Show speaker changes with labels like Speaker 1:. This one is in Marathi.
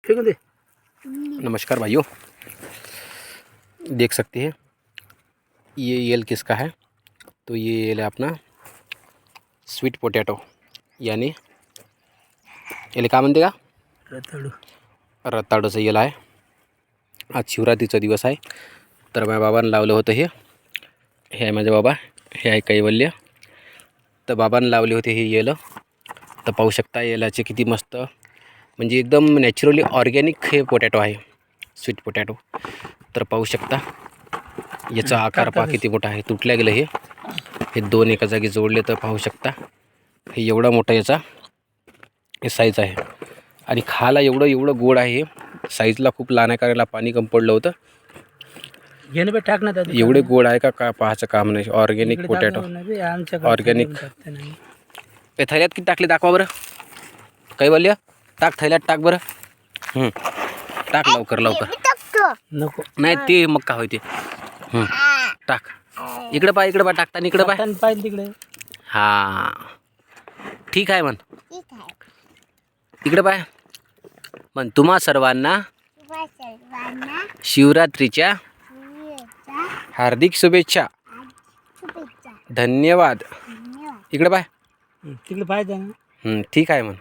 Speaker 1: फेंक दे।
Speaker 2: नमस्कार भाइयों, देख सकते हैं ये येल किसका है। तो ये येल है अपना स्वीट पोटैटो, यानी याला काय म्हणते का,
Speaker 1: रताळू.
Speaker 2: रताळूचं येल आहे. आज शिवरात्रीचा दिवस आहे. तर माझ्या बाबांना लावलं होतं हे आहे माझे बाबा, हे आहे कैवल्य. तर बाबांना लावले होते हे येलं. तर पाहू शकता येलाचे किती मस्त, म्हणजे एकदम नॅचरली ऑर्गॅनिक हे पोटॅटो आहे, स्वीट पोटॅटो. तर पाहू शकता याचा आकार पहा किती मोठा आहे. तुटल्या गेलं हे दोन एका जागी जोडले तर पाहू शकता हे एवढा मोठा याचा हे साईज आहे. आणि खायला एवढं गोड आहे. हे साईजला खूप लहान आहे, कारण याला पाणी कम पडलं होतं.
Speaker 1: घेणं बे टाक ना दादा.
Speaker 2: एवढे गोड आहे का पाहायचं काम नाही. Organic potato, organic. हे थैल्यात किती टाकले दाखवा बरं. कैवल्य टाक, थैल्यात टाक बरं. टाक लवकर
Speaker 1: नको
Speaker 2: नाही ते मक्का होय ते. टाक इकडे पा, इकडे पा, टाकताना इकडे पा.
Speaker 1: पाहिजे तिकडे.
Speaker 2: हां ठीक आहे म्हण, इकडे पाय म्हण. तुम्हा सर्वांना शिवरात्रीच्या हार्दिक शुभेच्छा. धन्यवाद. इकडे पाय.
Speaker 1: तिकडे पाहिजे ना.
Speaker 2: ठीक आहे म्हण.